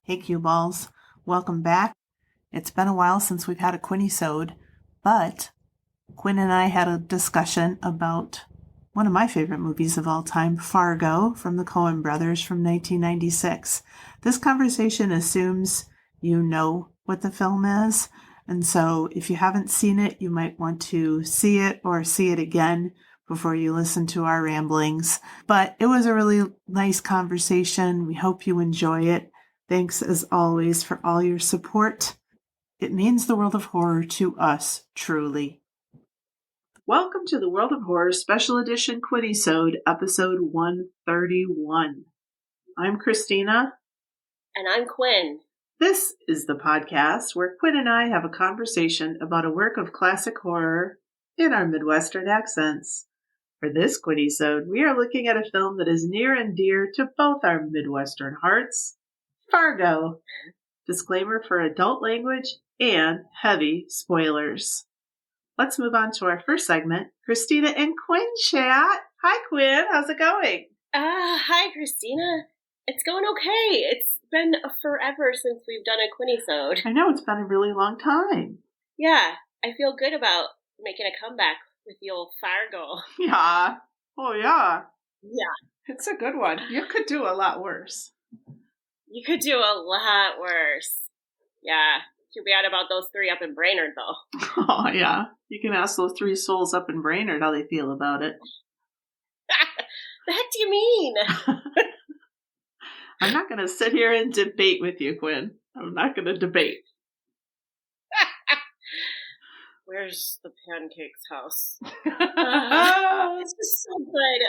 Hey cue balls, welcome back. It's been a while since we've had a Quinnisode, but Quinn and I had a discussion about one of my favorite movies of all time, Fargo, from the Coen brothers from 1996. This conversation assumes you know what the film is, and so if you haven't seen it, you might want to see it or see it again before you listen to our ramblings. But it was a really nice conversation. We hope you enjoy it. Thanks, as always, for all your support. It means the world of horror to us, truly. Welcome to the World of Horror Special Edition Quinnisode, episode 131. I'm Christina. And I'm Quinn. This is the podcast where Quinn and I have a conversation about a work of classic horror in our Midwestern accents. For this Quinnisode, we are looking at a film that is near and dear to both our Midwestern hearts, Fargo. Disclaimer for adult language and heavy spoilers. Let's move on to our first segment, Christina and Quinn chat. Hi, Quinn. How's it going? Hi, Christina. It's going okay. It's been forever since we've done a Quinnisode. I know, it's been a really long time. Yeah, I feel good about making a comeback with the old Fargo. Yeah. Oh, yeah. Yeah. It's a good one. You could do a lot worse. You could do a lot worse. Yeah. Too bad about those three up in Brainerd, though. Oh, yeah. You can ask those three souls up in Brainerd how they feel about it. The heck do you mean? I'm not going to sit here and debate with you, Quinn. I'm not going to debate. Where's the Pancakes house? It's just so good.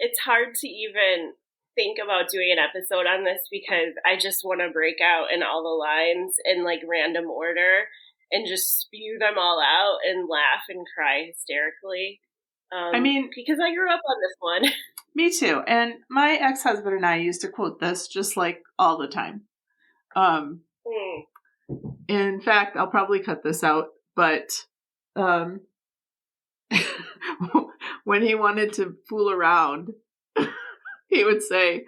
It's hard to even think about doing an episode on this because I just want to break out in all the lines in random order and just spew them all out and laugh and cry hysterically. Because I grew up on this one. Me too. And my ex-husband and I used to quote this just all the time. In fact, I'll probably cut this out, but when he wanted to fool around, he would say,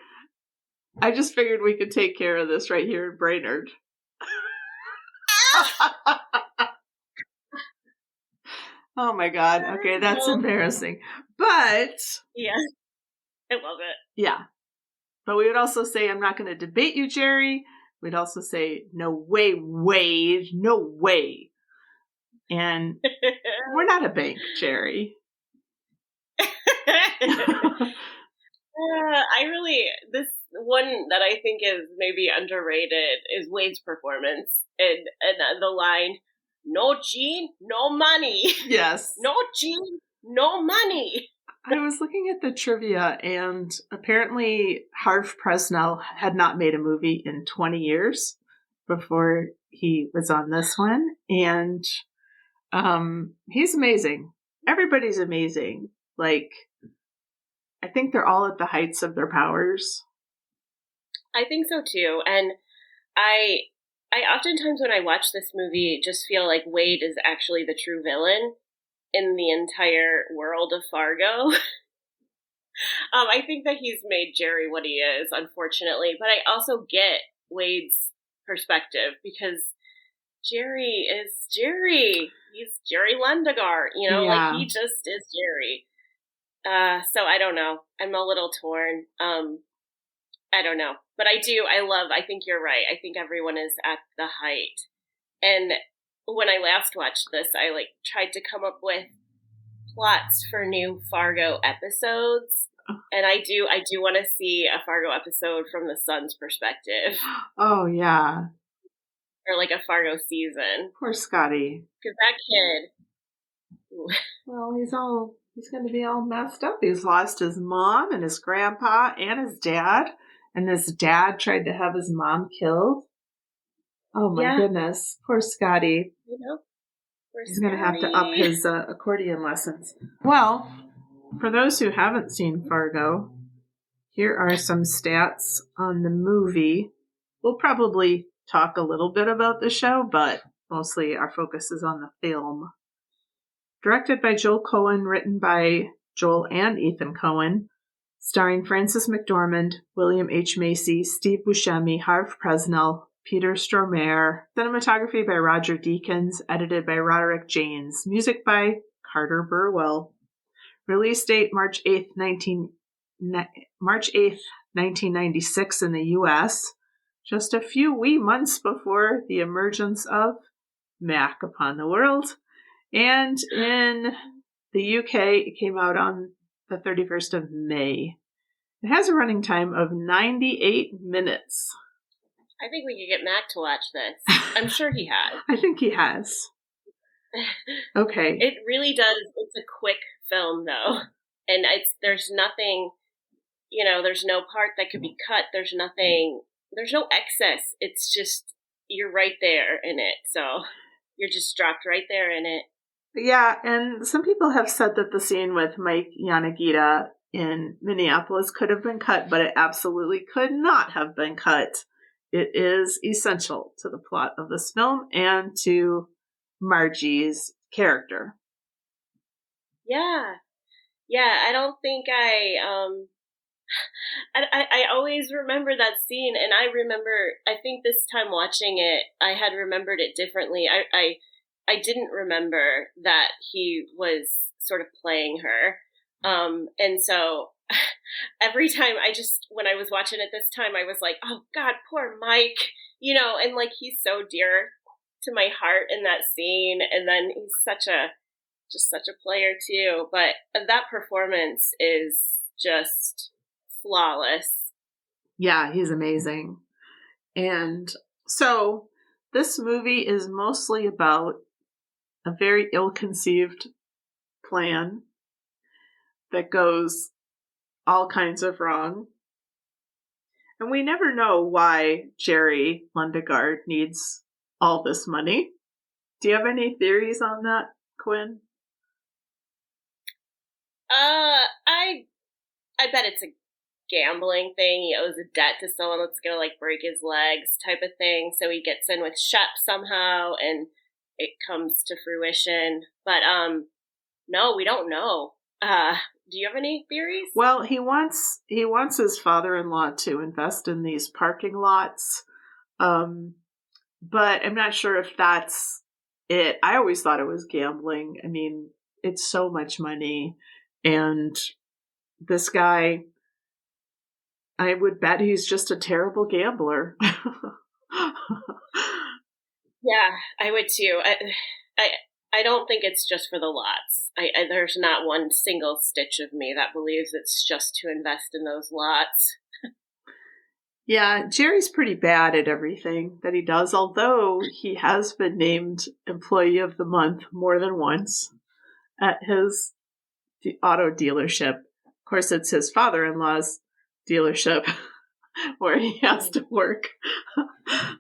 I just figured we could take care of this right here in Brainerd. Oh my God. Okay, that's embarrassing. But yeah, I love it. Yeah. But we would also say, I'm not going to debate you, Jerry. We'd also say, no way, Wade. No way. And we're not a bank, Jerry. This one that I think is maybe underrated is Wade's performance and the line, no Gene, no money. Yes. No Gene, no money. I was looking at the trivia, and apparently Harve Presnell had not made a movie in 20 years before he was on this one. And he's amazing. Everybody's amazing. I think they're all at the heights of their powers. I think so too. And I oftentimes when I watch this movie just feel like Wade is actually the true villain in the entire world of Fargo. I think that he's made Jerry what he is, unfortunately. But I also get Wade's perspective because Jerry is Jerry. He's Jerry Lundegaard, Yeah. He just is Jerry. So I don't know. I'm a little torn. I don't know. But I think you're right. I think everyone is at the height. And when I last watched this, I tried to come up with plots for new Fargo episodes. And I do want to see a Fargo episode from the son's perspective. Oh, yeah. Or a Fargo season. Poor Scotty. Because that kid... Ooh. Well, he's going to be all messed up. He's lost his mom and his grandpa and his dad. And his dad tried to have his mom killed. Oh, my goodness. Poor Scotty. He's going to have to up his accordion lessons. Well, for those who haven't seen Fargo, here are some stats on the movie. We'll probably talk a little bit about the show, but mostly our focus is on the film. Directed by Joel Coen, written by Joel and Ethan Coen. starring Frances McDormand, William H. Macy, Steve Buscemi, Harve Presnell, Peter Stormare. Cinematography by Roger Deakins, edited by Roderick Janes. Music by Carter Burwell. Release date March 8th, 1996 in the U.S., just a few wee months before the emergence of Mac upon the world. And in the UK, it came out on the 31st of May. It has a running time of 98 minutes. I think we could get Mac to watch this. I'm sure he has. I think he has. Okay. It really does. It's a quick film, though. And there's nothing, there's no part that could be cut. There's no excess. It's just, you're right there in it. So you're just dropped right there in it. Yeah, and some people have said that the scene with Mike Yanagita in Minneapolis could have been cut, but it absolutely could not have been cut. It is essential to the plot of this film and to Margie's character. Yeah. I don't think I always remember that scene, and I think this time watching it, I had remembered it differently. I didn't remember that he was sort of playing her. And so every time when I was watching it this time, I was like, oh God, poor Mike, and like, he's so dear to my heart in that scene. And then he's such a player too. But that performance is just flawless. Yeah, he's amazing. And so this movie is mostly about a very ill-conceived plan that goes all kinds of wrong. And we never know why Jerry Lundegaard needs all this money. Do you have any theories on that, Quinn? I bet it's a gambling thing. He owes a debt to someone that's gonna like break his legs type of thing. So he gets in with Shep somehow and it comes to fruition. But no, we don't know. Do you have any theories? Well, he wants his father-in-law to invest in these parking lots. But I'm not sure if that's it. I always thought it was gambling. I mean, it's so much money. And this guy, I would bet he's just a terrible gambler. Yeah, I would too. I don't think it's just for the lots. There's not one single stitch of me that believes it's just to invest in those lots. Yeah, Jerry's pretty bad at everything that he does, although he has been named Employee of the Month more than once at his auto dealership. Of course, it's his father-in-law's dealership where he has to work.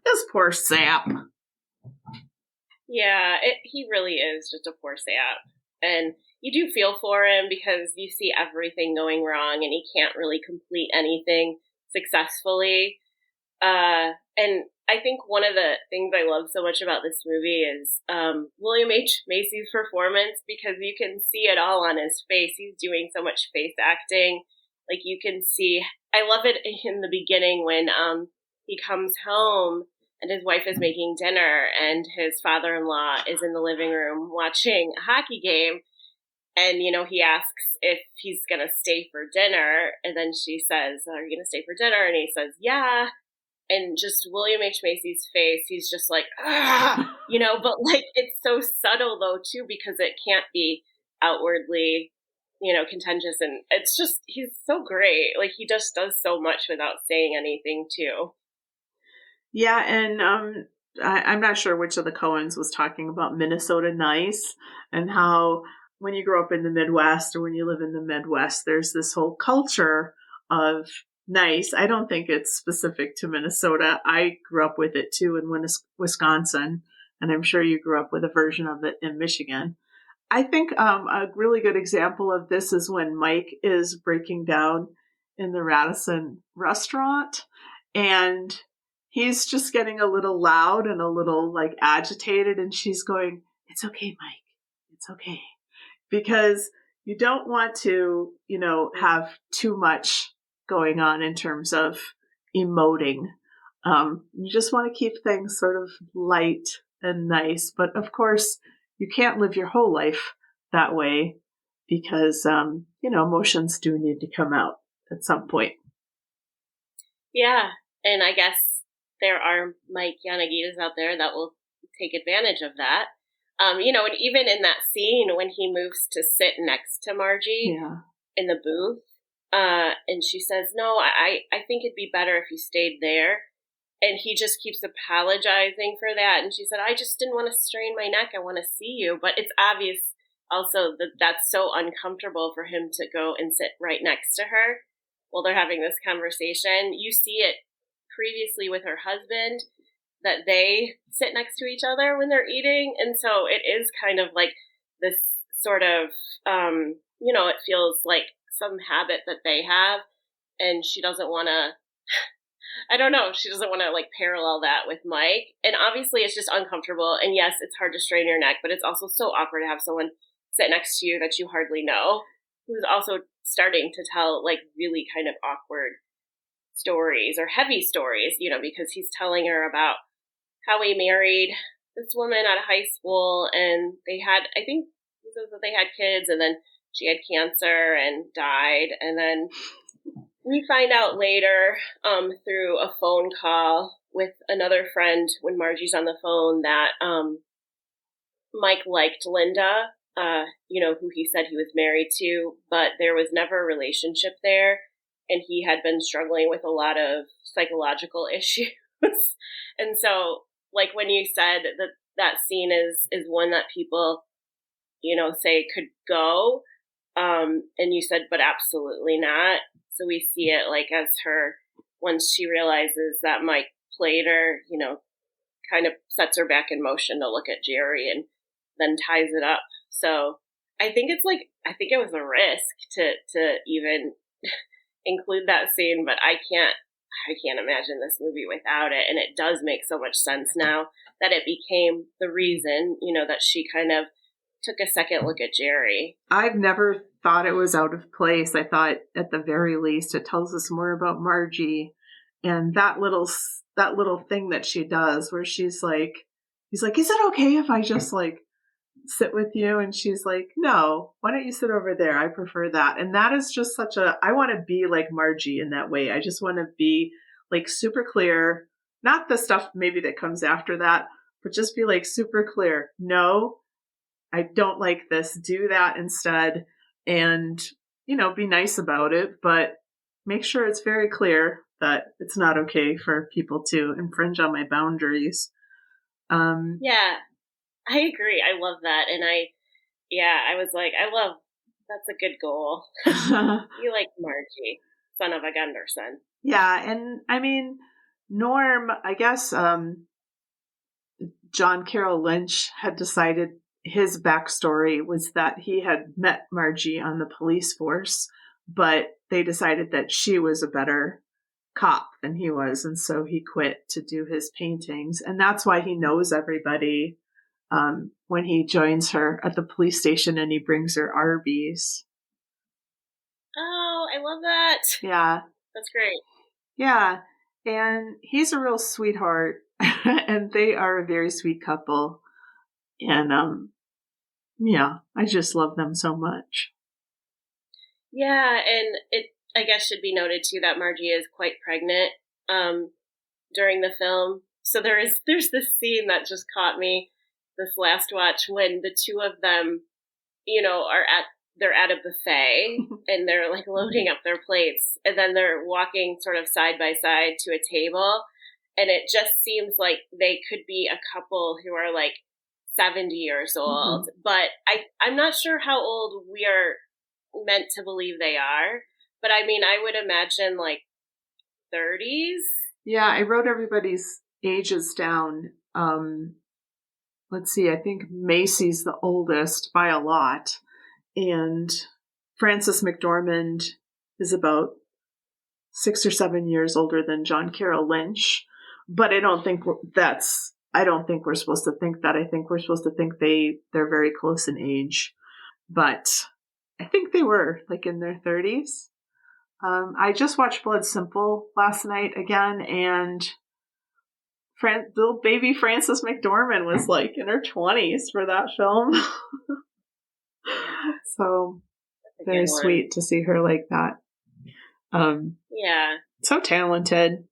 This poor sap. Yeah, he really is just a poor sap. And you do feel for him because you see everything going wrong and he can't really complete anything successfully. And I think one of the things I love so much about this movie is William H. Macy's performance, because you can see it all on his face. He's doing so much face acting. Like, you can see, I love it in the beginning when he comes home and his wife is making dinner and his father-in-law is in the living room watching a hockey game. And, he asks if he's going to stay for dinner. And then she says, are you going to stay for dinner? And he says, yeah. And just William H. Macy's face, he's just like, ah, but like, it's so subtle though, too, because it can't be outwardly, contentious. And it's just, he's so great. Like, he just does so much without saying anything, too. Yeah, and I'm not sure which of the Coens was talking about Minnesota Nice and how when you grow up in the Midwest or when you live in the Midwest, there's this whole culture of nice. I don't think it's specific to Minnesota. I grew up with it too in Wisconsin, and I'm sure you grew up with a version of it in Michigan. I think a really good example of this is when Mike is breaking down in the Radisson restaurant, and he's just getting a little loud and a little like agitated, and she's going, "It's okay, Mike. It's okay." Because you don't want to, have too much going on in terms of emoting. You just want to keep things sort of light and nice. But of course, you can't live your whole life that way because, emotions do need to come out at some point. Yeah. And I guess there are Mike Yanagitas out there that will take advantage of that. And even in that scene when he moves to sit next to Margie in the booth, and she says, no, I think it'd be better if you stayed there. And he just keeps apologizing for that. And she said, I just didn't want to strain my neck. I want to see you. But it's obvious also that that's so uncomfortable for him to go and sit right next to her while they're having this conversation. You see it previously with her husband, that they sit next to each other when they're eating. And so it is kind of like this sort of, it feels like some habit that they have. And she doesn't want to, I don't know, she doesn't want to like parallel that with Mike. And obviously it's just uncomfortable. And yes, it's hard to strain your neck, but it's also so awkward to have someone sit next to you that you hardly know, who's also starting to tell like really kind of awkward stories or heavy stories, because he's telling her about how he married this woman out of high school and they had, I think he says that they had kids and then she had cancer and died. And then we find out later through a phone call with another friend when Margie's on the phone that Mike liked Linda, who he said he was married to, but there was never a relationship there. And he had been struggling with a lot of psychological issues. And so, like when you said that scene is one that people, say could go, and you said, but absolutely not. So we see it like as her, once she realizes that Mike played her, kind of sets her back in motion to look at Jerry and then ties it up. So I think it was a risk to even include that scene, but I can't imagine this movie without it. And it does make so much sense now that it became the reason, that she kind of took a second look at Jerry. I've never thought it was out of place. I thought at the very least it tells us more about Margie and that little thing that she does where he's like, is it okay if I just like sit with you? And she's like, no, why don't you sit over there? I prefer that. And that is just I want to be like Margie in that way. I just want to be like super clear, not the stuff maybe that comes after that, but just be like super clear. No, I don't like this. Do that instead. And, be nice about it, but make sure it's very clear that it's not okay for people to infringe on my boundaries. Yeah, I agree. I love that. And I was like, that's a good goal. You like Margie, son of a Gunderson. Yeah. And I mean, Norm, I guess, John Carroll Lynch had decided his backstory was that he had met Margie on the police force, but they decided that she was a better cop than he was. And so he quit to do his paintings. And that's why he knows everybody when he joins her at the police station and he brings her Arby's. Oh, I love that. Yeah. That's great. Yeah. And he's a real sweetheart and they are a very sweet couple. And, I just love them so much. Yeah. And it, I guess, should be noted too that Margie is quite pregnant, during the film. So there's this scene that just caught me this last watch when the two of them, they're at a buffet and they're like loading up their plates and then they're walking sort of side by side to a table. And it just seems like they could be a couple who are like 70 years old, but I'm not sure how old we are meant to believe they are. But I mean, I would imagine like 30s. Yeah, I wrote everybody's ages down. Let's see, I think Macy's the oldest by a lot. And Frances McDormand is about 6 or 7 years older than John Carroll Lynch. But I don't think we're supposed to think that. I think we're supposed to think they're very close in age. But I think they were like in their 30s. I just watched Blood Simple last night again, and little baby Frances McDormand was like in her 20s for that film. So very sweet to see her like that. Yeah. So talented.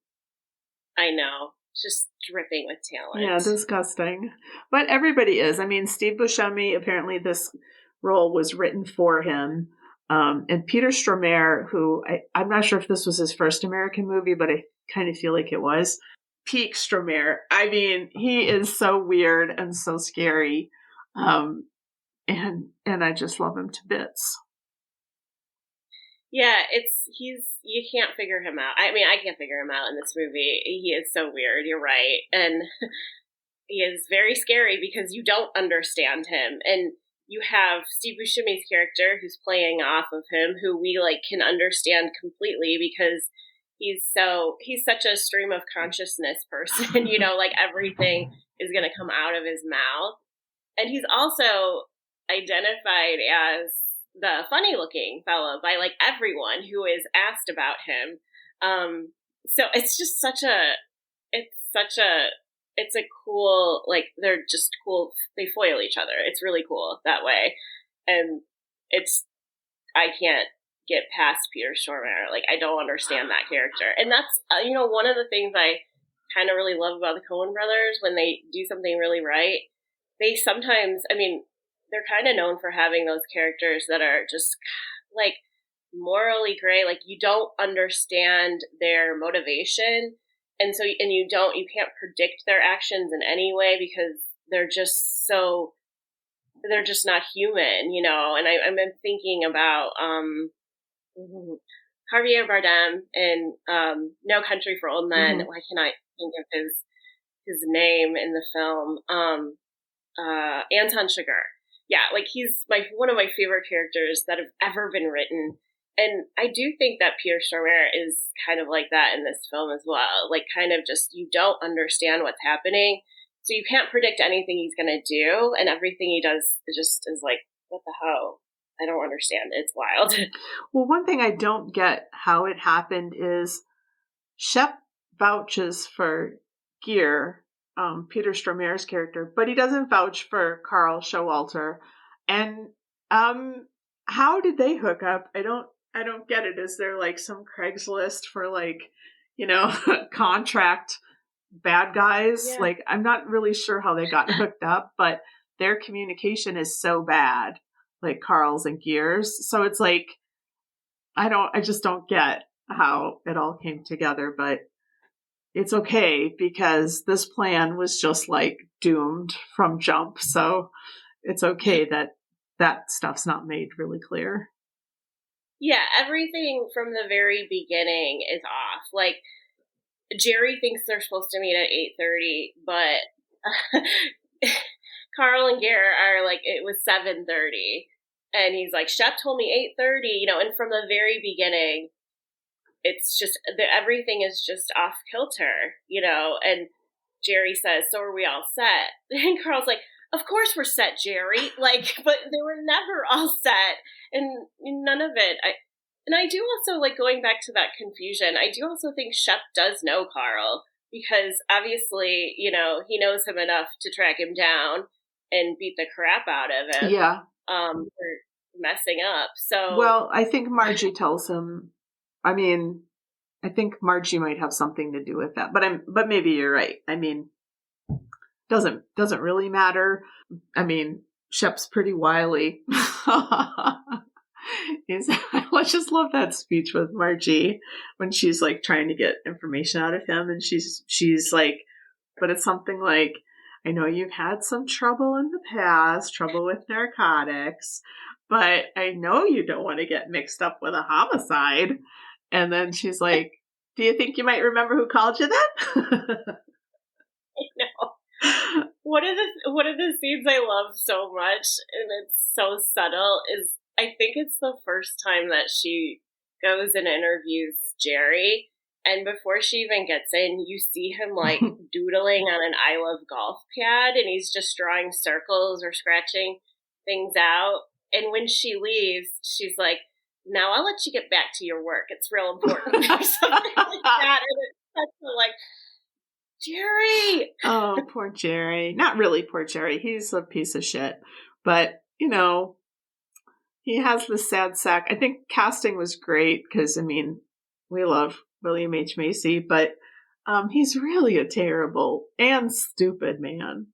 I know. Just dripping with talent. Yeah, disgusting. But everybody is. I mean, Steve Buscemi, apparently this role was written for him. And Peter Stormare, who I'm not sure if this was his first American movie, but I kind of feel like it was. Peak Stormare. I mean, he is so weird and so scary. And I just love him to bits. Yeah, you can't figure him out. I mean, I can't figure him out in this movie. He is so weird, you're right. And he is very scary because you don't understand him. And you have Steve Buscemi's character who's playing off of him, who we like can understand completely because he's such a stream of consciousness person, you know, like everything is going to come out of his mouth. And he's also identified as the funny looking fellow by like everyone who is asked about him. So it's just it's a cool, like, they're just cool. They foil each other. It's really cool that way. And I can't get past Peter Stormare. Like, I don't understand that character. And that's, one of the things I kind of really love about the Coen brothers when they do something really right. They sometimes, they're kind of known for having those characters that are just like morally gray. Like, you don't understand their motivation. And so, you can't predict their actions in any way because they're just not human, you know? And I've been thinking about, Javier Bardem in, No Country for Old Men. Why can't I think of his name in the film? Anton Chigurh. Yeah, like he's one of my favorite characters that have ever been written. And I do think that Peter Stormare is kind of like that in this film as well. Like, kind of just, you don't understand what's happening. So you can't predict anything he's going to do. And everything he does is like, what the hell? I don't understand. It's wild. Well, one thing I don't get how it happened is Shep vouches for Gere, Peter Stormare's character, but he doesn't vouch for Carl Showalter. And how did they hook up? I don't get it. Is there like some Craigslist for like, contract bad guys? Yeah. Like, I'm not really sure how they got hooked up, but their communication is so bad, like Carl's and Gere's. So it's like, I just don't get how it all came together, but it's okay because this plan was just like doomed from jump. So it's okay that stuff's not made really clear. Yeah, everything from the very beginning is off. Like, Jerry thinks they're supposed to meet at 8:30, but Carl and Gere are like, it was 7:30. And he's like, Shep told me 8:30, and from the very beginning, it's just, everything is just off kilter, and Jerry says, so are we all set? And Carl's like, of course we're set, Jerry. Like, but they were never all set, and none of it. I do also, like, going back to that confusion, I do also think Shep does know Carl, because obviously, he knows him enough to track him down and beat the crap out of him. Yeah. For messing up. So, well, I think Margie tells him. I think Margie might have something to do with that, but maybe you're right. Doesn't really matter. Shep's pretty wily. I just love that speech with Margie when she's like trying to get information out of him, and she's like, but it's something like, I know you've had some trouble in the past, trouble with narcotics, but I know you don't want to get mixed up with a homicide. And then she's like, do you think you might remember who called you then? I know. One of the scenes I love so much, and it's so subtle, is I think it's the first time that she goes and interviews Jerry. And before she even gets in, you see him like doodling on an I Love Golf pad, and he's just drawing circles or scratching things out. And when she leaves, she's like, now I'll let you get back to your work. It's real important or something like that. And it's such a like, Jerry! Oh, poor Jerry. Not really poor Jerry. He's a piece of shit. But, he has this sad sack. I think casting was great because, we love William H. Macy, but he's really a terrible and stupid man.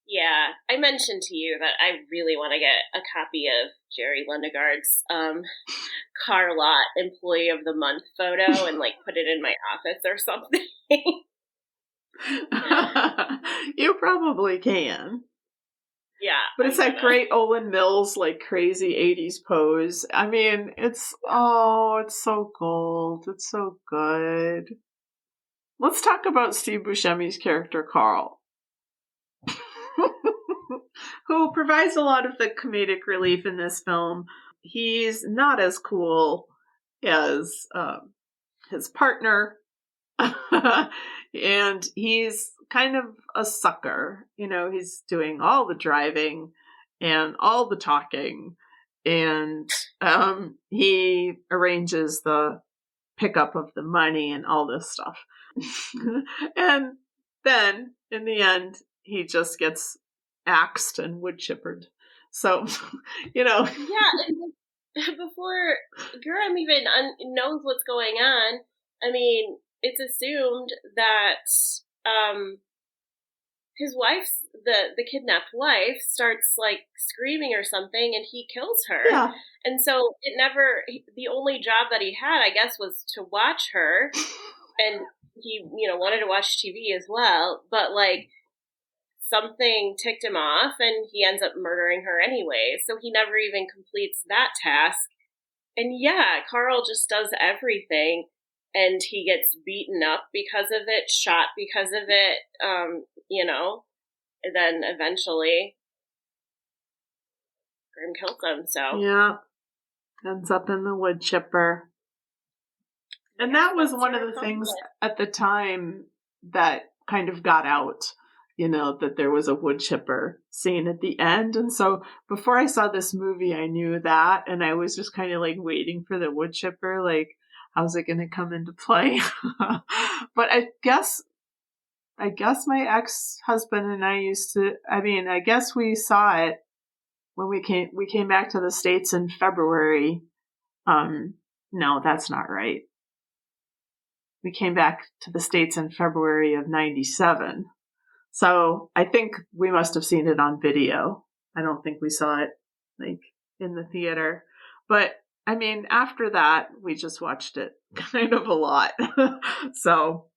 Yeah, I mentioned to you that I really want to get a copy of Jerry Lundegaard's car lot employee of the month photo and like put it in my office or something. You probably can. Yeah. But it's that great Olin Mills, like crazy 80s pose. It's so gold. It's so good. Let's talk about Steve Buscemi's character, Carl. Who provides a lot of the comedic relief in this film. He's not as cool as his partner, and he's kind of a sucker. He's doing all the driving and all the talking, and he arranges the pickup of the money and all this stuff. And then, in the end, he just gets axed and wood chippered. So, Yeah, and before Graham even knows what's going on, it's assumed that his wife's, the kidnapped wife, starts like screaming or something, and he kills her. Yeah. And so the only job that he had, I guess, was to watch her, and he, wanted to watch TV as well, but like, something ticked him off and he ends up murdering her anyway. So he never even completes that task. And yeah, Carl just does everything and he gets beaten up because of it, shot because of it, and then eventually Grim kills him. So yeah, ends up in the wood chipper. And that was one of the things at the time that kind of got out. That there was a wood chipper scene at the end. And so before I saw this movie, I knew that. And I was just kind of like waiting for the wood chipper. Like, how's it going to come into play? But I guess my ex-husband and I I guess we saw it when we came back to the States in February. No, that's not right. We came back to the States in February of 97. So I think we must have seen it on video. I don't think we saw it like in the theater. But after that, we just watched it kind of a lot. So.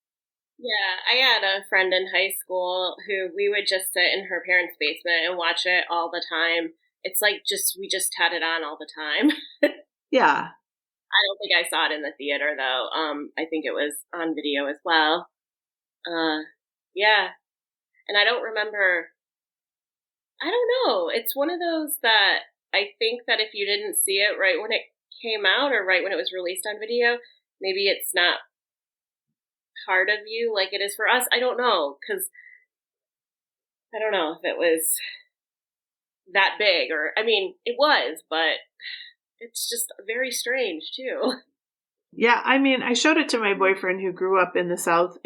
Yeah, I had a friend in high school who we would just sit in her parents' basement and watch it all the time. It's like we just had it on all the time. Yeah. I don't think I saw it in the theater though. I think it was on video as well. Yeah. And I don't remember, I don't know. It's one of those that I think that if you didn't see it right when it came out or right when it was released on video, maybe it's not part of you like it is for us. I don't know, because I don't know if it was that big or, it was, but it's just very strange too. Yeah, I showed it to my boyfriend who grew up in the South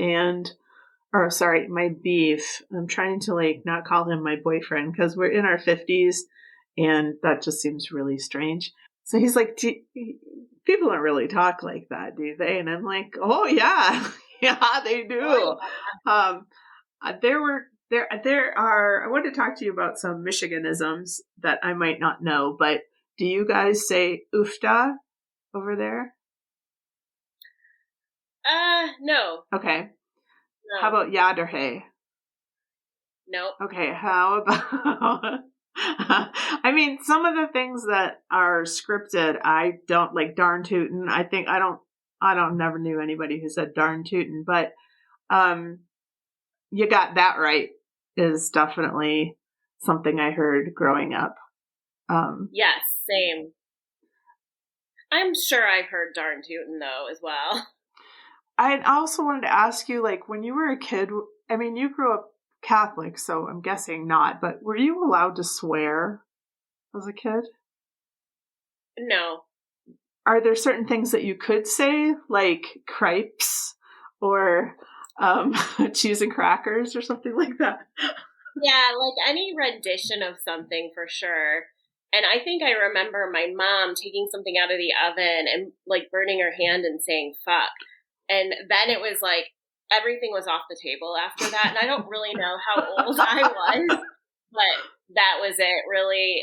my beef. I'm trying to not call him my boyfriend because we're in our 50s and that just seems really strange. So he's like, people don't really talk like that, do they? And I'm like, oh yeah, yeah, they do. I want to talk to you about some Michiganisms that I might not know, but do you guys say oofda over there? No. Okay. No. How about yaderhe? Nope. Okay, how about... some of the things that are scripted, I don't like darn tootin'. I never knew anybody who said darn tootin', but you got that right is definitely something I heard growing up. Yes, same. I'm sure I've heard darn tootin' though as well. I also wanted to ask you, when you were a kid, you grew up Catholic, so I'm guessing not, but were you allowed to swear? as a kid? No. Are there certain things that you could say, like crepes or cheese and crackers or something like that? Yeah, like any rendition of something for sure. And I think I remember my mom taking something out of the oven and like burning her hand and saying fuck. And then it was like everything was off the table after that. And I don't really know how old I was, but that was it really.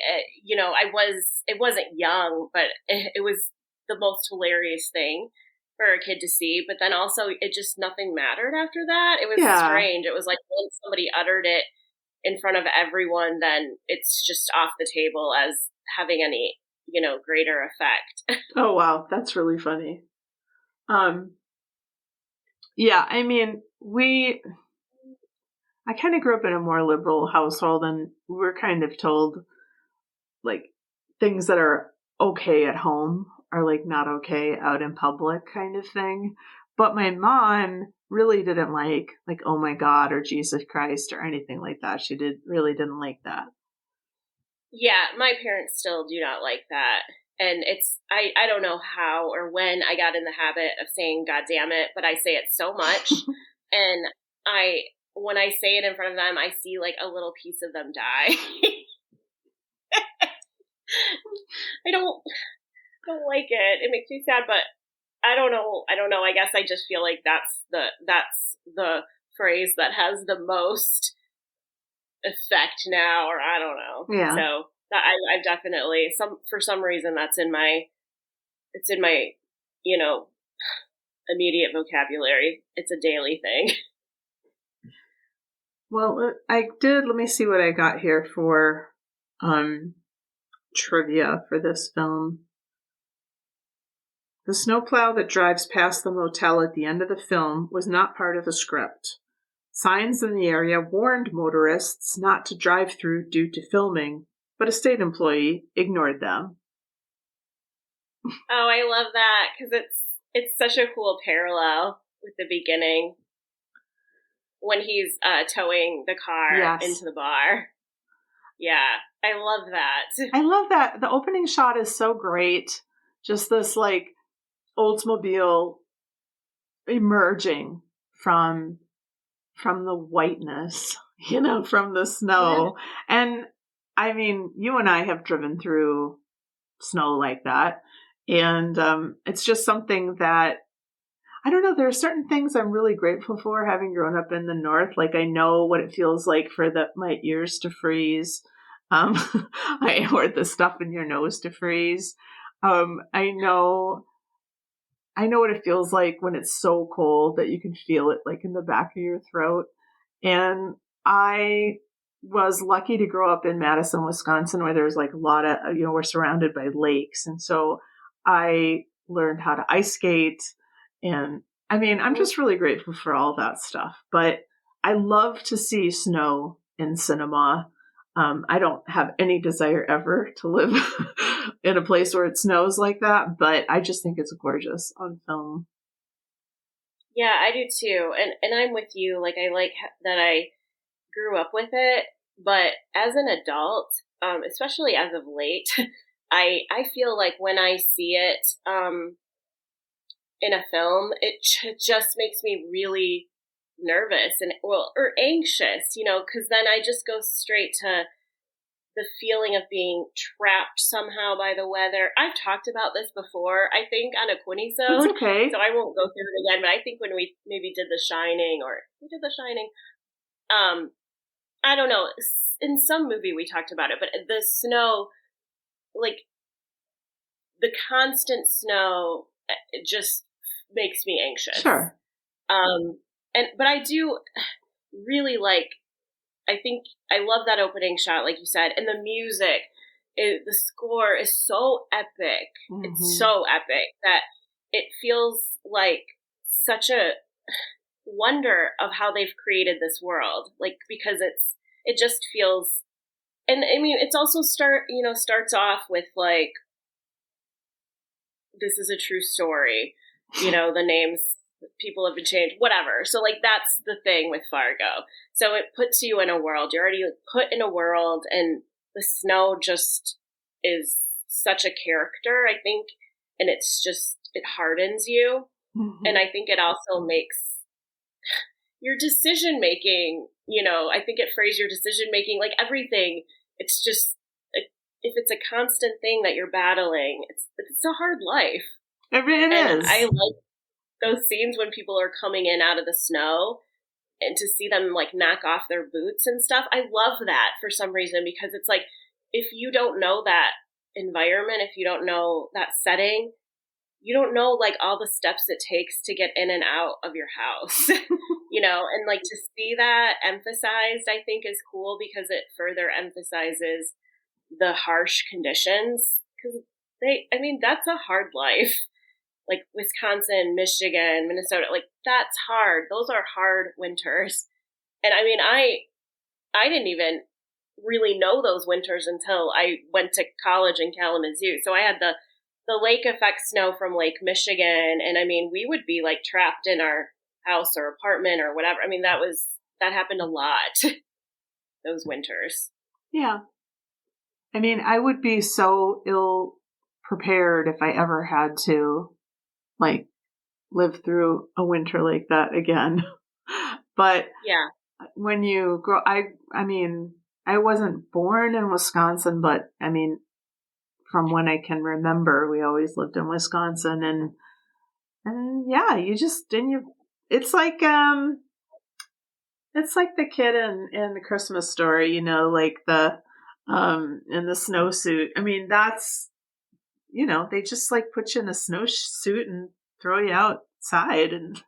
It wasn't young, but it was the most hilarious thing for a kid to see. But then also it just nothing mattered after that. It was strange. It was like once somebody uttered it in front of everyone, then it's just off the table as having any, greater effect. Oh, wow. That's really funny. Yeah, I mean, I kind of grew up in a more liberal household, and we're kind of told, like, things that are okay at home are, like, not okay out in public kind of thing. But my mom really didn't like, oh my God, or Jesus Christ, or anything like that. She really didn't like that. Yeah, my parents still do not like that. And I don't know how or when I got in the habit of saying God damn it, but I say it so much. And when I say it in front of them, I see like a little piece of them die. I don't like it. It makes me sad, but I don't know. I guess I just feel like that's the phrase that has the most effect now, or I don't know. Yeah. So I definitely for some reason it's in my immediate vocabulary. It's a daily thing. Well, let me see what I got here for trivia for this film. The snowplow that drives past the motel at the end of the film was not part of the script. Signs in the area warned motorists not to drive through due to filming, but a state employee ignored them. Oh, I love that because it's such a cool parallel with the beginning when he's towing the car into the bar. Yeah, I love that. I love that. The opening shot is so great. Just this like Oldsmobile emerging from the whiteness, from the snow. Yeah. And I mean, you and I have driven through snow like that. And it's just something that, I don't know, there are certain things I'm really grateful for having grown up in the North. Like I know what it feels like for my ears to freeze. Or the stuff in your nose to freeze. I know what it feels like when it's so cold that you can feel it like in the back of your throat. And I was lucky to grow up in Madison, Wisconsin, where there's like a lot of, we're surrounded by lakes. And so I learned how to ice skate. And I mean, I'm just really grateful for all that stuff. But I love to see snow in cinema. I don't have any desire ever to live in a place where it snows like that, but I just think it's gorgeous on film. Yeah, I do too. And I'm with you. Like, I like that I grew up with it, but as an adult, especially as of late, I feel like when I see it in a film, it just makes me really nervous or anxious, because then I just go straight to the feeling of being trapped somehow by the weather. I've talked about this before, I think, on a Quinnisode. That's okay. So I won't go through it again, but I think when we maybe did The Shining, I don't know, in some movie we talked about it, but the snow, like the constant snow, it just makes me anxious. Sure. But I do really I think I love that opening shot, like you said, and the music, the score is so epic. Mm-hmm. It's so epic that it feels like such a wonder of how they've created this world. Like, because it just feels, and I mean, it's also starts off with like, this is a true story, the names, people have been changed, whatever. So like, that's the thing with Fargo. So it puts you in a world. You're already put in a world, and the snow just is such a character, I think, and it's just, it hardens you. Mm-hmm. And I think it also makes your decision making, I think it frays your decision making, like everything. It's just, if it's a constant thing that you're battling, it's a hard life. It is. I like those scenes when people are coming in out of the snow and to see them like knock off their boots and stuff. I love that for some reason, because it's like, if you don't know that environment, if you don't know that setting, you don't know like all the steps it takes to get in and out of your house, and like to see that emphasized, I think is cool, because it further emphasizes the harsh conditions, because that's a hard life. Like Wisconsin, Michigan, Minnesota, like that's hard. Those are hard winters. And I didn't even really know those winters until I went to college in Kalamazoo. So I had the lake effect snow from Lake Michigan. And we would be like trapped in our house or apartment or whatever. That happened a lot those winters. Yeah. I would be so ill prepared if I ever had to like live through a winter like that again. But yeah, when you grow, I wasn't born in Wisconsin, but from when I can remember, we always lived in Wisconsin, and yeah, it's like the kid in the Christmas Story, like the in the snowsuit. That's, they just like put you in a snowsuit and throw you outside, and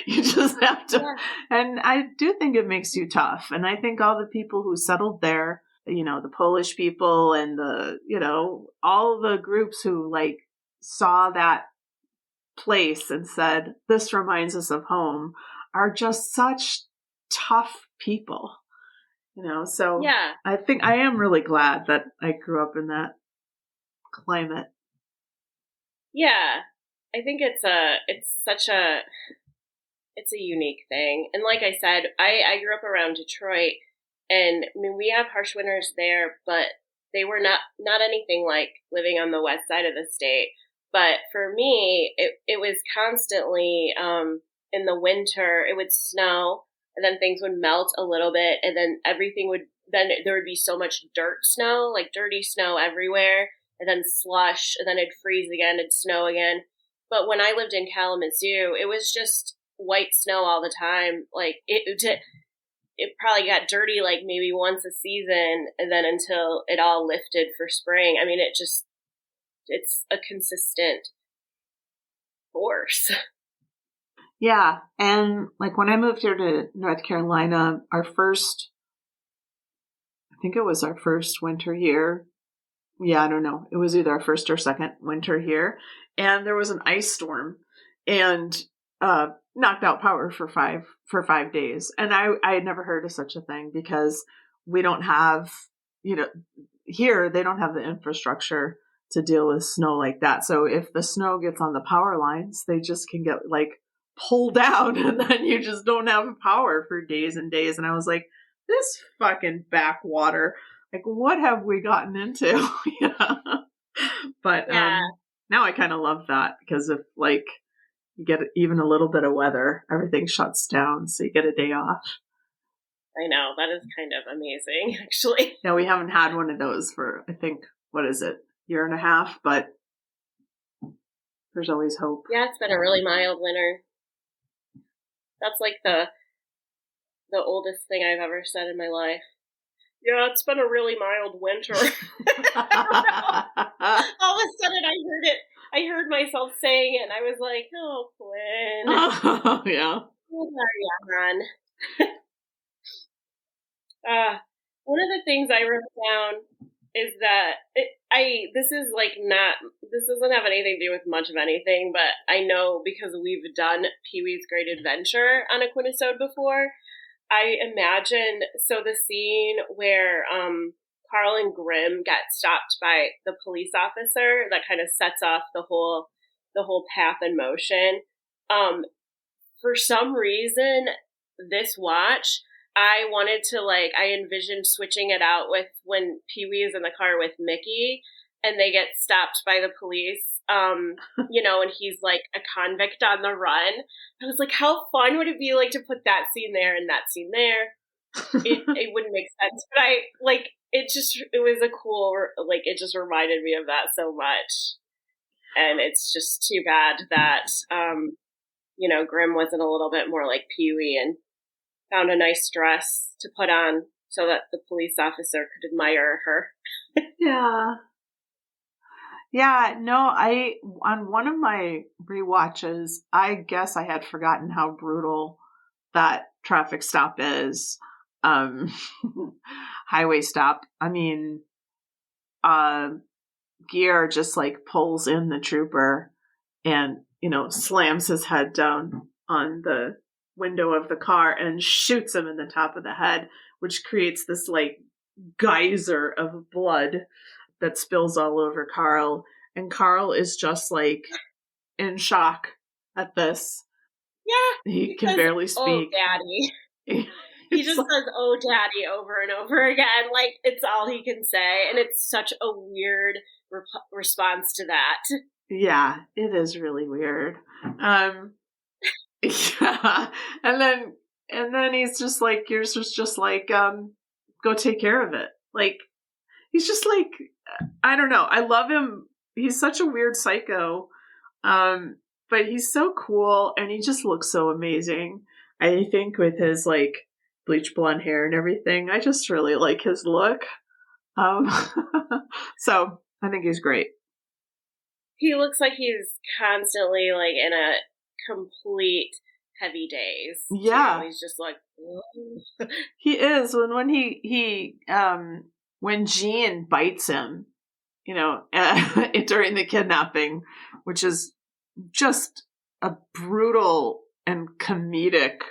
you just have to. Yeah. And I do think it makes you tough, and I think all the people who settled there, the Polish people and all the groups who like saw that place and said, this reminds us of home, are just such tough people, so yeah. I think I am really glad that I grew up in that climate. Yeah. I think it's a unique thing. And like I said, I grew up around Detroit, and we have harsh winters there, but they were not anything like living on the west side of the state. But for me, it was constantly, in the winter, it would snow, and then things would melt a little bit, and then there would be so much dirt snow, like dirty snow everywhere, and then slush, and then it'd freeze again, it'd snow again. But when I lived in Kalamazoo, it was just white snow all the time. Like it probably got dirty like maybe once a season, and then until it all lifted for spring. It's a consistent force. Yeah. And like when I moved here to North Carolina, I think it was our first winter here. Yeah, I don't know. It was either our first or second winter here. And there was an ice storm and knocked out power for 5 days. And I had never heard of such a thing, because we don't have, here they don't have the infrastructure to deal with snow like that. So if the snow gets on the power lines, they just can get like pulled out, and then you just don't have power for days and days. And I was like, this fucking backwater. Like, what have we gotten into? But yeah. now I kind of love that, because if like you get even a little bit of weather, everything shuts down, so you get a day off. I know, that is kind of amazing, actually. Yeah, we haven't had one of those for, I think, what is it, year and a half, but there's always hope. Yeah, it's been a really mild winter. That's like the oldest thing I've ever said in my life. Yeah, it's been a really mild winter. All of a sudden I heard myself saying it, and I was like, oh, Quinn. Oh, yeah. What are you on? One of the things I wrote down is that this doesn't have anything to do with much of anything, but I know because we've done Pee-wee's Great Adventure on a Quinnisode before. I imagine, so the scene where Carl and Grimm get stopped by the police officer, that kind of sets off the whole path in motion. For some reason, this watch, I wanted to, like, I envisioned switching it out with when Pee-wee is in the car with Mickey and they get stopped by the police, and he's like a convict on the run. I was like, how fun would it be, like, to put that scene there and that scene there? It wouldn't make sense, but it was a cool, like, it just reminded me of that so much. And it's just too bad that, Grim wasn't a little bit more like Pee-wee and found a nice dress to put on so that the police officer could admire her. Yeah. Yeah, no, on one of my rewatches, I guess I had forgotten how brutal that traffic stop is. Highway stop. I mean, Gear just like pulls in the trooper and, slams his head down on the window of the car and shoots him in the top of the head, which creates this like geyser of blood that spills all over Carl. And Carl is just like in shock at this. Yeah. He can barely speak. Oh, Daddy. He just says, oh, Daddy, over and over again. Like, it's all he can say. And it's such a weird response to that. Yeah, it is really weird. Yeah. And then he's just like, yours was just like, go take care of it. Like, he's just like, I don't know. I love him. He's such a weird psycho. But he's so cool and he just looks so amazing. I think with his like bleach blonde hair and everything, I just really like his look. So I think he's great. He looks like he's constantly like in a complete heavy daze. Yeah. He's just like, whoa. He is. When Jean bites him, during the kidnapping, which is just a brutal and comedic,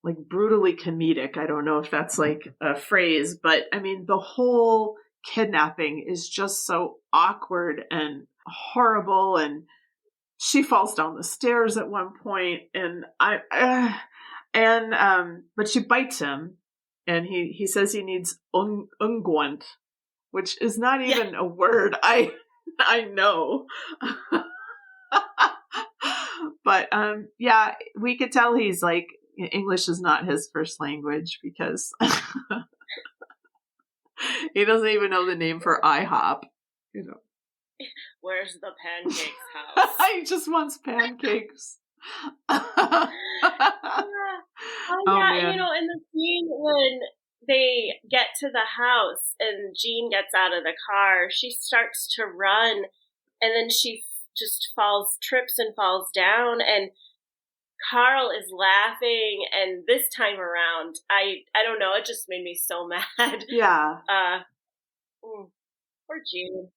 like brutally comedic. I don't know if that's like a phrase, but I mean, the whole kidnapping is just so awkward and horrible. And she falls down the stairs at one point and but she bites him and he says he needs unguent, which is not even a word I know. But yeah, we could tell he's like, English is not his first language because he doesn't even know the name for IHOP. Where's the pancakes house? He just wants pancakes. Oh yeah, man. in the scene when they get to the house and Jean gets out of the car, she starts to run and then she just trips and falls down, and Carl is laughing, and this time around, I don't know, it just made me so mad. Yeah. Poor Jean.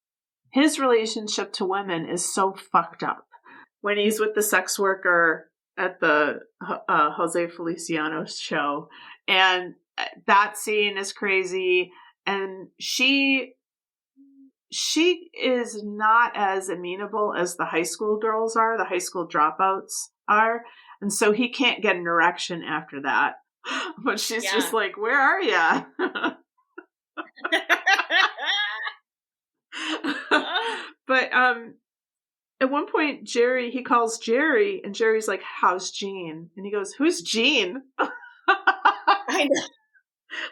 His relationship to women is so fucked up. When he's with the sex worker at the Jose Feliciano's show, and that scene is crazy, and she is not as amenable as the high school girls are, the high school dropouts are, and so he can't get an erection after that. But she's just like, where are ya? But at one point he calls Jerry, and Jerry's like, how's Jean? And he goes, who's Jean? I know.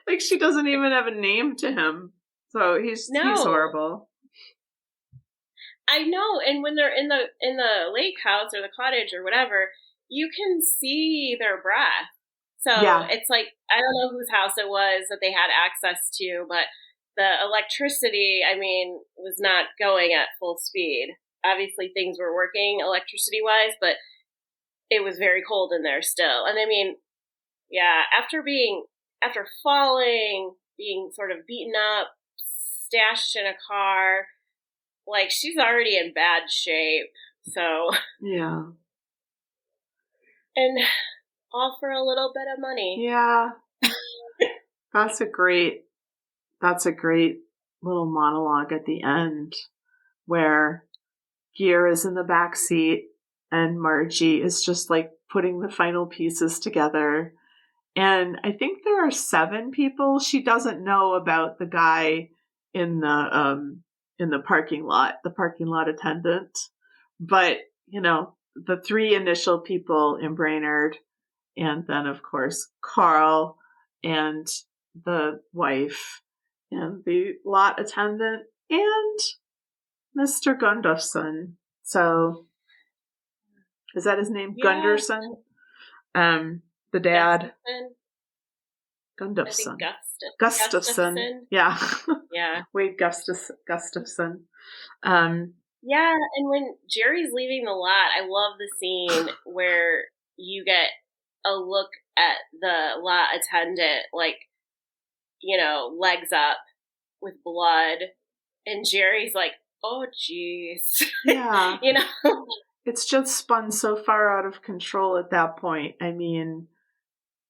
Like, she doesn't even have a name to him. So he's horrible. I know, and when they're in the lake house or the cottage or whatever, you can see their breath. So It's like, I don't know whose house it was that they had access to, but the electricity, I mean, was not going at full speed. Obviously things were working electricity-wise, but it was very cold in there still. And I mean, yeah, after falling, being sort of beaten up, stashed in a car, like, she's already in bad shape. So yeah, and all for a little bit of money. Yeah. That's a great little monologue at the end where Gear is in the back seat and Margie is just like putting the final pieces together. And I think there are 7 people. She doesn't know about the guy in the parking lot, the parking lot attendant. But, the 3 initial people in Brainerd, and then of course Carl and the wife and the lot attendant and Mr. Gunderson. So is that his name? Yeah. Gunderson? The dad. Gunderson. Gustafson. Yeah. Yeah. Wade Gustafson. Yeah, and when Jerry's leaving the lot, I love the scene where you get a look at the lot attendant, like, legs up with blood, and Jerry's like, oh, jeez. Yeah. It's just spun so far out of control at that point. I mean,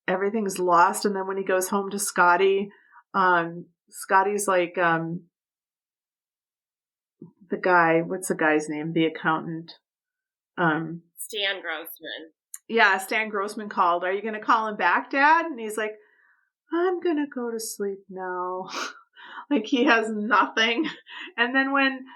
everything's lost, and then when he goes home to Scotty, Scotty's like, the guy, what's the guy's name? The accountant. Stan Grossman. Yeah, Stan Grossman called. Are you going to call him back, Dad? And he's like, I'm going to go to sleep now. Like he has nothing. And then when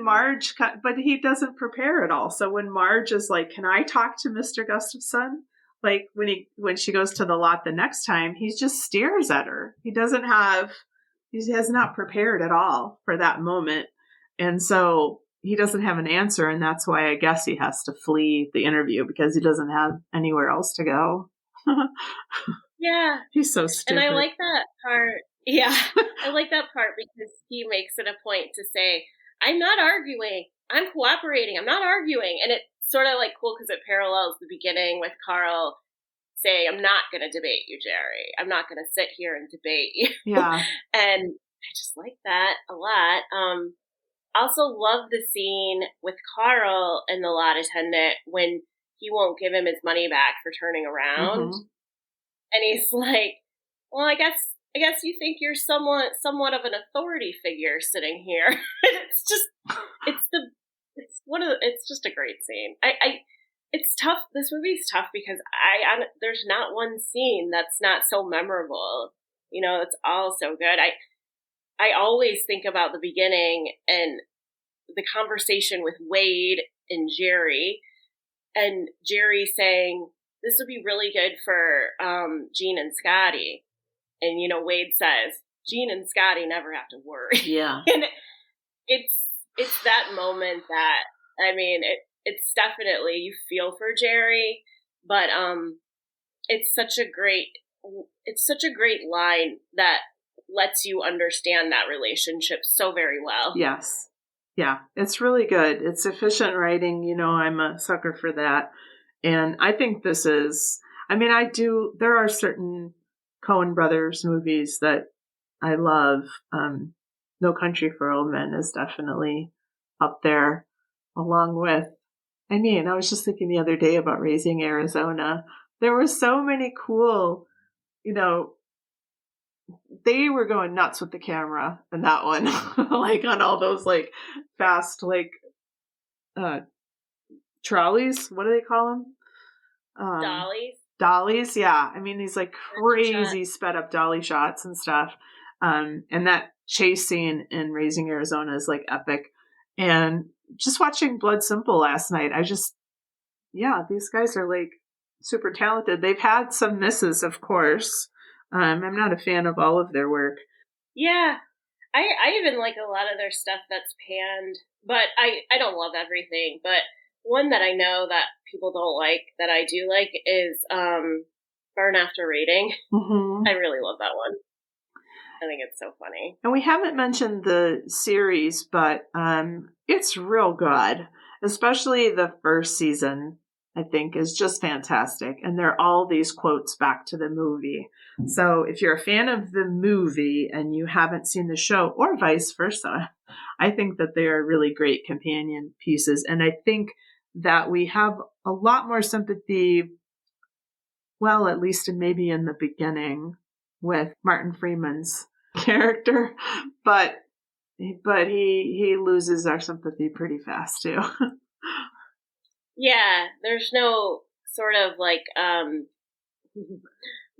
Marge, but he doesn't prepare at all. So when Marge is like, can I talk to Mr. Gustafson? Like when she goes to the lot the next time, he just stares at her. He has not prepared at all for that moment. And so he doesn't have an answer. And that's why I guess he has to flee the interview because he doesn't have anywhere else to go. Yeah. He's so stupid. And I like that part. Yeah. I like that part because he makes it a point to say, I'm not arguing. I'm cooperating. I'm not arguing. And it's sort of like cool because it parallels the beginning with Carl saying, I'm not going to debate you, Jerry. I'm not going to sit here and debate you. Yeah. And I just like that a lot. Also love the scene with Carl and the lot attendant when he won't give him his money back for turning around. Mm-hmm. And he's like, well, I guess you think you're somewhat of an authority figure sitting here. It's just a great scene. It's tough. This movie's tough because there's not one scene that's not so memorable. It's all so good. I always think about the beginning and the conversation with Wade and Jerry saying, this would be really good for Gene and Scotty. And, Wade says, Gene and Scotty never have to worry. Yeah. And it's that moment that, I mean, it's definitely, you feel for Jerry, but it's such a great line that lets you understand that relationship so very well. Yes. Yeah, it's really good. It's efficient writing. I'm a sucker for that. And I think there are certain Coen Brothers movies that I love. No Country for Old Men is definitely up there, along with, I was just thinking the other day about Raising Arizona. There were so many cool, they were going nuts with the camera in that one, like on all those like fast, like trolleys. What do they call them? Dollies. Yeah. These like crazy sped up dolly shots and stuff. And that chase scene in Raising Arizona is like epic. And just watching Blood Simple last night, these guys are like super talented. They've had some misses, of course. I'm not a fan of all of their work. Yeah. I even like a lot of their stuff that's panned, but I don't love everything. But one that I know that people don't like that I do like is Burn After Reading. Mm-hmm. I really love that one. I think it's so funny. And we haven't mentioned the series, but it's real good. Especially the first season, I think, is just fantastic. And there are all these quotes back to the movie. So if you're a fan of the movie and you haven't seen the show, or vice versa, I think that they are really great companion pieces. And I think that we have a lot more sympathy, well, at least maybe in the beginning, with Martin Freeman's character. But he loses our sympathy pretty fast, too. Yeah, there's no sort of like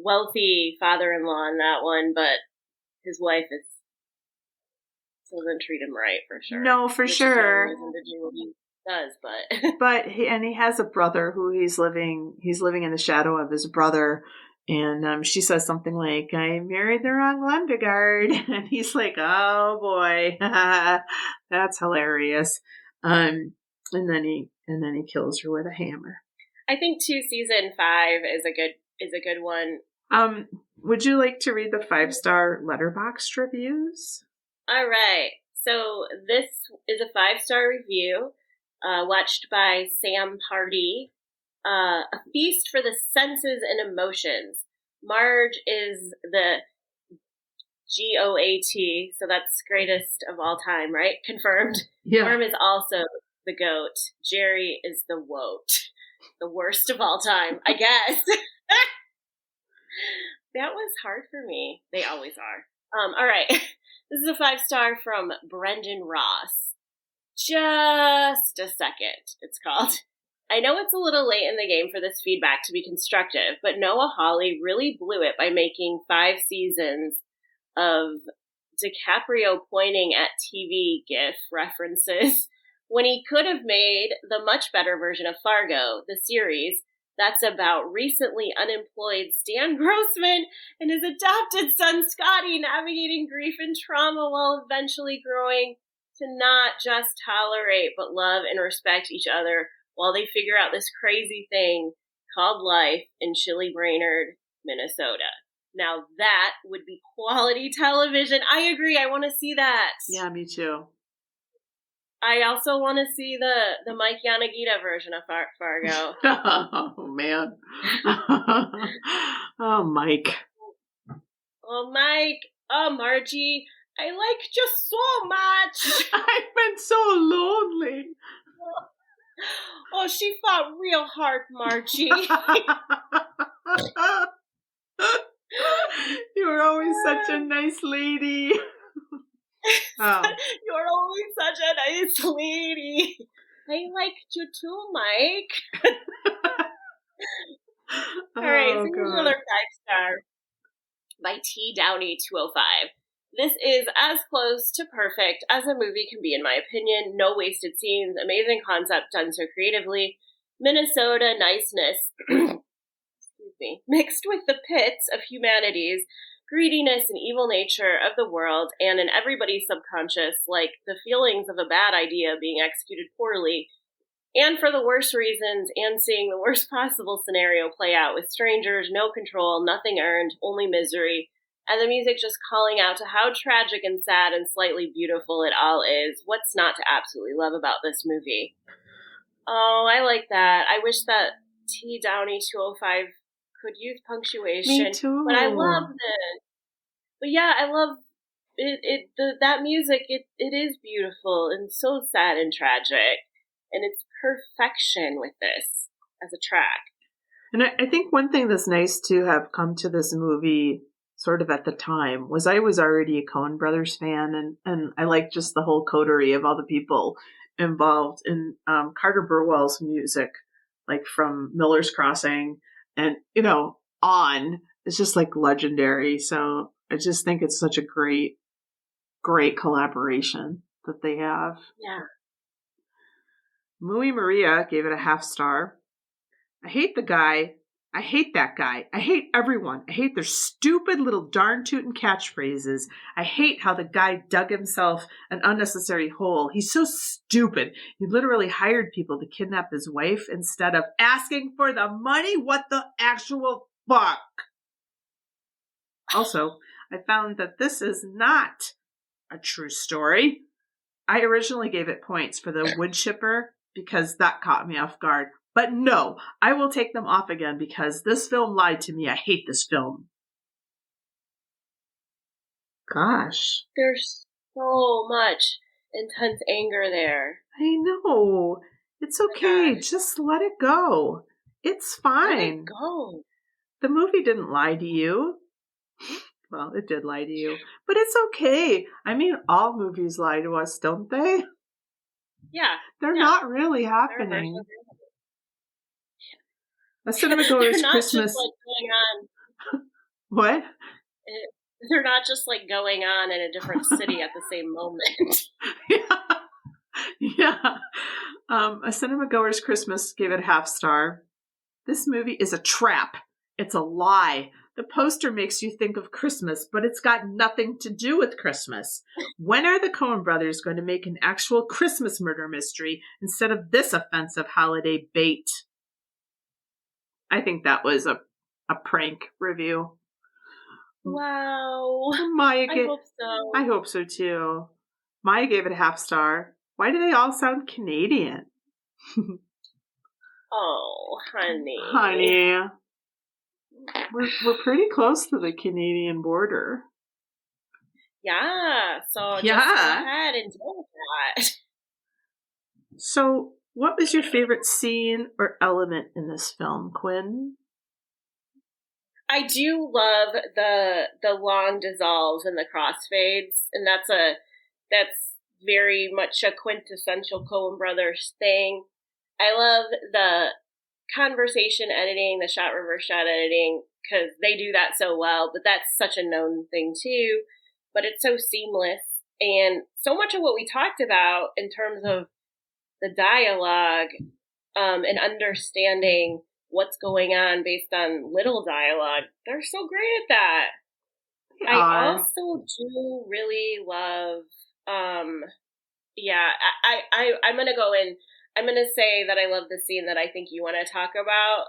wealthy father-in-law in that one, but his wife doesn't treat him right for sure. No, for sure. Reason to do what he does, but he has a brother who he's living in the shadow of his brother. And she says something like, I married the wrong Lundegaard. And he's like, oh boy, that's hilarious. And then he kills her with a hammer. I think season 5 is a good one. Would you like to read the 5-star Letterboxd reviews? All right. So this is a 5-star review, watched by Sam Hardy. A feast for the senses and emotions. Marge is the GOAT, so that's greatest of all time, right? Confirmed. Yeah. Norm is also the GOAT. Jerry is the WOAT. The worst of all time, I guess. That was hard for me. They always are. All right. This is a 5-star from Brendan Ross. Just a second, it's called. I know it's a little late in the game for this feedback to be constructive, but Noah Hawley really blew it by making 5 seasons of DiCaprio pointing at TV GIF references when he could have made the much better version of Fargo, the series that's about recently unemployed Stan Grossman and his adopted son Scotty navigating grief and trauma while eventually growing to not just tolerate but love and respect each other while they figure out this crazy thing called life in chilly Brainerd, Minnesota. Now that would be quality television. I agree. I want to see that. Yeah, me too. I also want to see the Mike Yanagita version of Fargo. Oh, man. Oh, Mike. Oh, Mike. Oh, Margie. I liked you so much. I've been so lonely. Oh, she fought real hard, Margie. You were always such a nice lady. Oh. You're always such a nice lady. I liked you too, Mike. All right, so here's another 5-star by T. Downey 205. This is as close to perfect as a movie can be, in my opinion. No wasted scenes, amazing concept done so creatively. Minnesota niceness, excuse me, mixed with the pits of humanities, greediness and evil nature of the world, and in everybody's subconscious, like the feelings of a bad idea being executed poorly, and for the worst reasons, and seeing the worst possible scenario play out with strangers, no control, nothing earned, only misery. And the music just calling out to how tragic and sad and slightly beautiful it all is. What's not to absolutely love about this movie? Oh, I like that. I wish that T. Downey 205 could use punctuation. Me too. But I love this. But yeah, I love it. That music, it is beautiful and so sad and tragic. And it's perfection with this as a track. And I think one thing that's nice to have come to this movie sort of at the time was I was already a Coen Brothers fan, and I liked just the whole coterie of all the people involved in Carter Burwell's music, like from Miller's Crossing and, on. It's just like legendary. So I just think it's such a great collaboration that they have. Yeah. Muy Maria gave it a 0.5 star. I hate the guy. I hate that guy. I hate everyone. I hate their stupid little darn tootin' catchphrases. I hate how the guy dug himself an unnecessary hole. He's so stupid. He literally hired people to kidnap his wife instead of asking for the money. What the actual fuck? Also, I found that this is not a true story. I originally gave it points for the wood chipper because that caught me off guard. But no, I will take them off again because this film lied to me. I hate this film. Gosh. There's so much intense anger there. I know. It's okay. Just let it go. It's fine. Let it go. The movie didn't lie to you. Well, it did lie to you. But it's okay. I mean, all movies lie to us, don't they? Yeah. They're not really happening. A cinemagoer's not Christmas. Just like going on What? They're not just like going on in a different city at the same moment. Yeah. Yeah. A Cinema Goer's Christmas gave it a half star. This movie is a trap. It's a lie. The poster makes you think of Christmas, but it's got nothing to do with Christmas. When are the Coen brothers going to make an actual Christmas murder mystery instead of this offensive holiday bait? I think that was a prank review. Wow. Maya I hope so. I hope so too. Maya gave it a half star. Why do they all sound Canadian? Oh, honey. Honey. We're pretty close to the Canadian border. Yeah, so just go ahead and do that. So, what was your favorite scene or element in this film, Quinn? I do love the long dissolves and the crossfades, and that's very much a quintessential Coen Brothers thing. I love the conversation editing, the shot reverse shot editing, because they do that so well, but that's such a known thing too. But it's so seamless, and so much of what we talked about in terms of the dialogue and understanding what's going on based on little dialogue, they're so great at that. I also do really love I'm gonna go in. I'm gonna say that I love the scene that I think you want to talk about,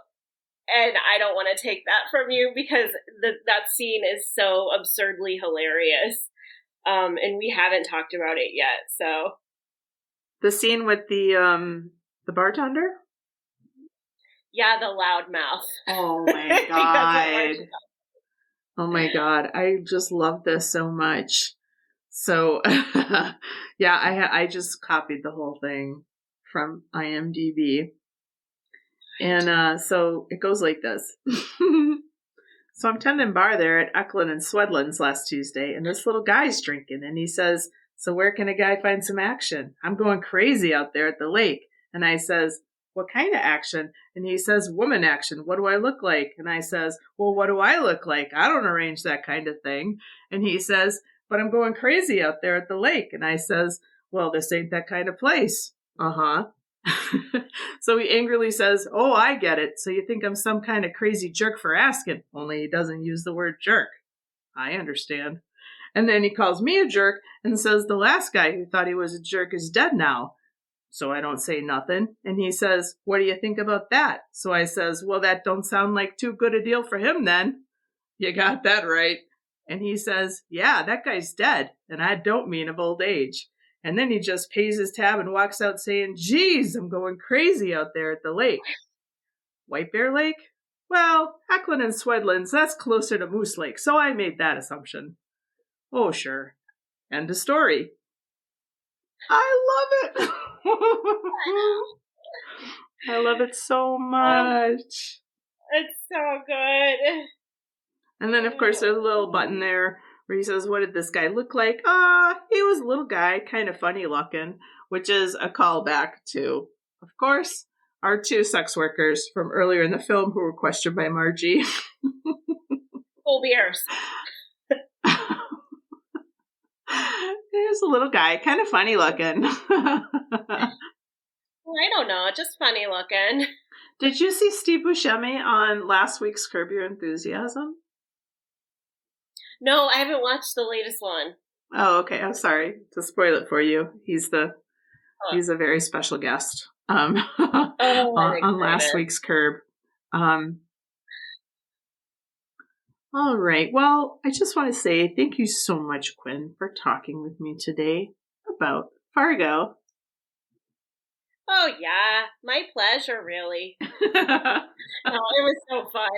and I don't want to take that from you because that scene is so absurdly hilarious, and we haven't talked about it yet. So the scene with the bartender. Yeah, the loud mouth. Oh my god! Oh my god! I just love this so much. So, yeah, I just copied the whole thing from IMDb. And so it goes like this. So I'm tending bar there at Eklund and Swedlin's last Tuesday, and this little guy's drinking, and he says, "So where can a guy find some action? I'm going crazy out there at the lake." And I says, "What kind of action?" And he says, "Woman action. What do I look like?" And I says, "Well, what do I look like? I don't arrange that kind of thing." And he says, "But I'm going crazy out there at the lake." And I says, "Well, this ain't that kind of place." Uh-huh. So he angrily says, "Oh, I get it. So you think I'm some kind of crazy jerk for asking." Only he doesn't use the word jerk. I understand. And then he calls me a jerk and says the last guy who thought he was a jerk is dead now. So I don't say nothing. And he says, "What do you think about that?" So I says, "Well, that don't sound like too good a deal for him then." You got that right. And he says, "Yeah, that guy's dead. And I don't mean of old age." And then he just pays his tab and walks out saying, "Geez, I'm going crazy out there at the lake." White Bear Lake? Well, Eklund and Swedlin's, that's closer to Moose Lake, so I made that assumption. Oh, sure. End of story. I love it. I love it so much. It's so good. And then, of course, there's a little button there where he says, "What did this guy look like?" He was a little guy, kind of funny looking, which is a callback to, of course, our two sex workers from earlier in the film who were questioned by Margie. Full beers. There's a little guy, kind of funny looking. Well, I don't know, just funny looking. Did you see Steve Buscemi on last week's Curb Your Enthusiasm? No, I haven't watched the latest one. Oh, okay. I'm sorry to spoil it for you. He's a very special guest on last week's Curb. All right. Well, I just want to say thank you so much, Quinn, for talking with me today about Fargo. Oh, yeah. My pleasure, really. No, it was so fun.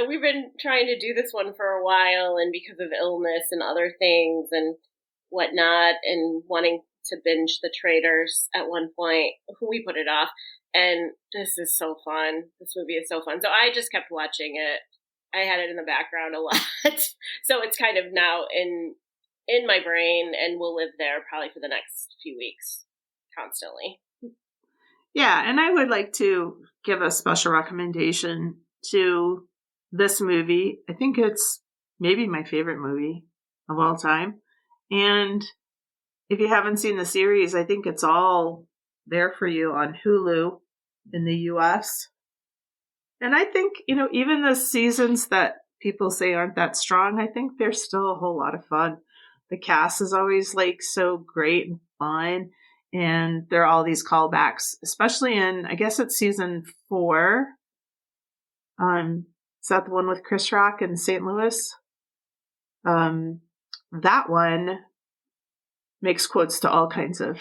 We've been trying to do this one for a while, and because of illness and other things and whatnot, and wanting to binge The Traitors at one point, we put it off. And this is so fun. This movie is so fun. So I just kept watching it. I had it in the background a lot. So it's kind of now in my brain and will live there probably for the next few weeks constantly. Yeah, and I would like to give a special recommendation to this movie. I think it's maybe my favorite movie of all time. And if you haven't seen the series, I think it's all there for you on Hulu in the US. And I think, even the seasons that people say aren't that strong, I think they're still a whole lot of fun. The cast is always like so great and fun. And there are all these callbacks, especially in, I guess it's season 4. Is that the one with Chris Rock in St. Louis? That one makes quotes to all kinds of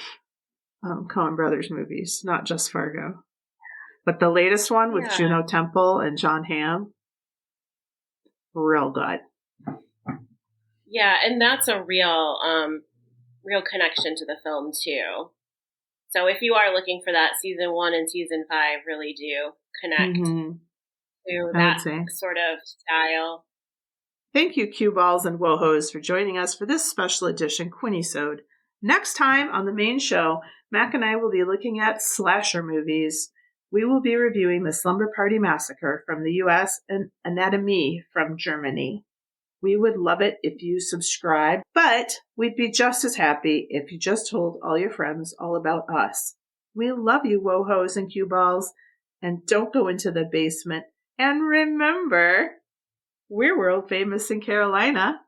Coen Brothers movies, not just Fargo. But the latest one with Juno Temple and John Hamm, real good. Yeah, and that's a real connection to the film too. So if you are looking for that, season 1 and season 5 really do connect to that sort of style. Thank you, Cue Balls and WoHos, for joining us for this special edition Quinnisode. Next time on the main show, Mac and I will be looking at slasher movies. We will be reviewing The Slumber Party Massacre from the US and Anatomy from Germany. We would love it if you subscribe, but we'd be just as happy if you just told all your friends all about us. We love you, WoHos and Cue Balls, and don't go into the basement. And remember, we're world famous in Carolina.